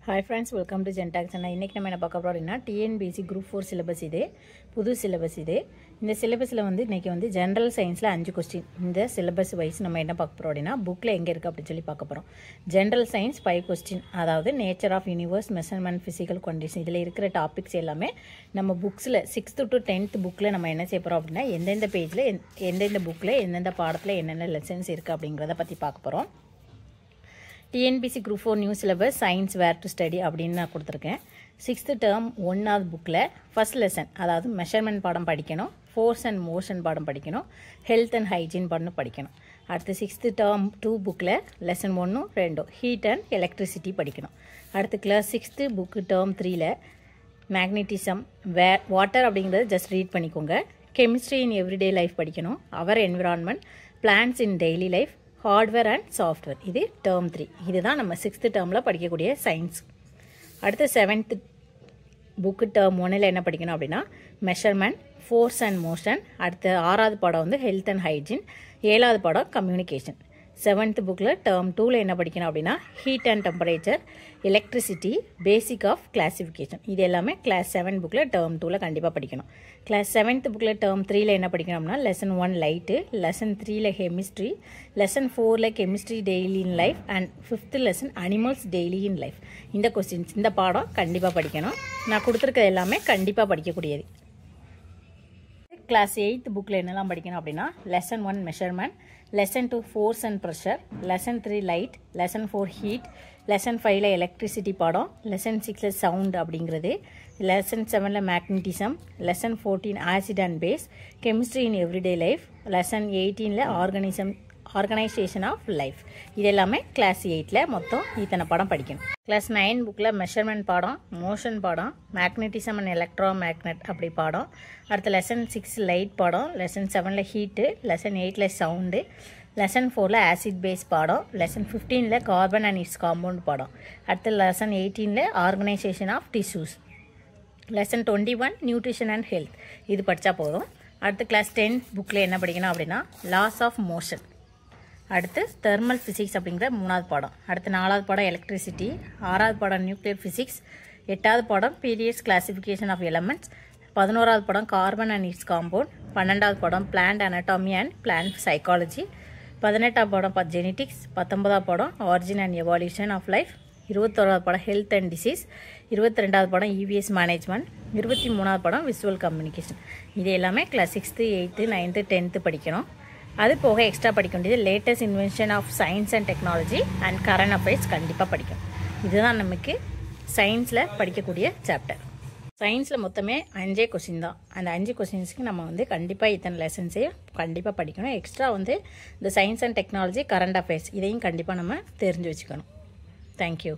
Hi friends, welcome to Gentax. இன்னைக்கு நம்ம என்ன பார்க்க போறோம்னா TNPSC Group 4 syllabus இது புது syllabus இது. இந்த syllabusல இன்னைக்கு ஜெனரல் சயின்ஸ்ல 5 क्वेश्चन. இந்த syllabus வைஸ் நம்ம என்ன பார்க்க போறோம்னா புக்ல எங்க இருக்கு அப்படி சொல்லி பார்க்க போறோம். General science 5 question. அதாவது nature of universe, measurement, physical condition இதுல இருக்கிற டாபிக்ஸ் எல்லாமே நம்ம புக்ஸ்ல 6th to 10th புக்ல நம்ம என்ன செய்ய போறோம் அப்படினா எந்தெந்த பேஜ்ல எந்தெந்த புக்ல எந்தெந்த பாடத்துல என்னென்ன லெசன்ஸ் இருக்கு அப்படிங்கறத பத்தி பார்க்க போறோம். TNPSC Group 4 new syllabus science where to study அப்படின்னு நான் கொடுத்துருக்கேன். 6th term 1th புக்கில் ஃபர்ஸ்ட் லெசன் அதாவது மெஷர்மெண்ட் பாடம் படிக்கணும், ஃபோர்ஸ் அண்ட் மோஷன் பாடம் படிக்கணும், ஹெல்த் அண்ட் ஹைஜீன் பாடம் படிக்கணும். அடுத்து 6th term 2 புக்கில் லெசன் 1 2 ஹீட் அண்ட் எலக்ட்ரிசிட்டி படிக்கணும். அடுத்து கிளாஸ் 6th புக்கு term 3ல் மேக்னட்டிசம் வாட்டர் அப்படிங்கிறத ஜஸ்ட் ரீட் பண்ணிக்கோங்க. கெமிஸ்ட்ரி இன் எவ்ரிடே லைஃப் படிக்கணும், our environment, plants in daily life, hardware and software. இது term 3. இதுதான் நம்ம 6th termல படிக்கக்கூடிய சயின்ஸ். அடுத்து 7th புக்கு term 1ல் என்ன படிக்கணும் அப்படின்னா மெஷர்மெண்ட், ஃபோர்ஸ் அண்ட் மோஷன். அடுத்து 6வது பாடம் ஹெல்த் அண்ட் ஹைஜீன். 7வது பாடம் கம்யூனிகேஷன். 7th புக்கில் term 2ல் என்ன படிக்கணும் அப்படின்னா heat and temperature, electricity, basic of classification. இது எல்லாமே கிளாஸ் 7 புக்கில் term 2ல் கண்டிப்பாக படிக்கணும். கிளாஸ் 7th புக்கில் term 3ல் என்ன படிக்கணும்னா லெசன் 1 லைட்டு, லெசன் 3ல் கெமிஸ்ட்ரி, லெசன் 4ல் chemistry daily in life and 5th lesson animals daily in life. இந்த கொஸ்டின்ஸ் இந்த பாடம் கண்டிப்பாக படிக்கணும். நான் கொடுத்துருக்கிறது எல்லாமே கண்டிப்பாக படிக்கக்கூடியது. கிளாஸ் 8th புக்கில் என்னெல்லாம் படிக்கணும் அப்படின்னா lesson 1 measurement, lesson 2 force and pressure, lesson 3 light, lesson 4 heat, lesson 5ல் எலக்ட்ரிசிட்டி பாடம், லெசன் 6ல் சவுண்ட் அப்படிங்கிறது, லெசன் 7ல் magnetism, lesson 14 acid and base, chemistry in everyday life, lesson 18ல் ஆர்கனைசேஷன் ஆஃப் லைஃப். இது எல்லாமே கிளாஸ் 8ல் மொத்தம் இத்தனை பாடம் படிக்கணும். கிளாஸ் 9 புக்கில் மெஷர்மெண்ட் பாடம், மோஷன் பாடம், மேக்னட்டிசம் அண்ட் எலக்ட்ரோ மேக்னட் அப்படி பாடம். அடுத்து லெசன் 6 லைட் பாடம், லெசன் 7ல் ஹீட்டு, லெசன் 8ல் சவுண்டு, லெசன் 4ல் ஆசிட் பேஸ் பாடம், லெசன் 15ல் கார்பன் அண்ட் இட்ஸ் காம்பவுண்ட் பாடம். அடுத்து லெசன் 18ல் organisation of tissues, lesson 21 nutrition and health. இது படித்தா போதும். அடுத்து கிளாஸ் 10 புக்கில் என்ன படிக்கணும் அப்படின்னா லாஸ் ஆஃப் மோஷன். அடுத்து தெர்மல் ஃபிசிக்ஸ் அப்படிங்கிற 3வது பாடம். அடுத்து 4வது பாடம் எலக்ட்ரிசிட்டி, 6வது பாடம் நியூக்ளியர் ஃபிசிக்ஸ், 8வது பாடம் பீரியட்ஸ் கிளாசிஃபிகேஷன் ஆஃப் எலமெண்ட்ஸ், 11வது பாடம் கார்பன் அண்ட் இட்ஸ் காம்பவுண்ட், 12வது பாடம் plant anatomy and plant psychology, 18வது பாடம் ஜெனட்டிக்ஸ், 19வது பாடம் origin and evolution of life, 21வது பாடம் ஹெல்த் அண்ட் டிசீஸ், 22வது பாடம் இவிஎஸ் மேனேஜ்மெண்ட், 23வது பாடம் விஷுவல் கம்யூனிகேஷன். இது எல்லாமே class 6th 8th 9th 10th படிக்கணும். அது போக எக்ஸ்ட்ரா படிக்க வேண்டியது latest invention of science and technology and current affairs கண்டிப்பாக படிக்கணும். இதுதான் நமக்கு சயின்ஸில் படிக்கக்கூடிய சாப்டர். சயின்ஸில் மொத்தமே 5 கொஸ்டின் தான். அந்த 5 கொஸ்டின்ஸ்க்கு நம்ம கண்டிப்பாக இத்தனை லெசன்ஸே கண்டிப்பாக படிக்கணும். எக்ஸ்ட்ரா இந்த science and technology, current affairs இதையும் கண்டிப்பாக நம்ம தெரிஞ்சு வச்சுக்கணும். தேங்க்யூ.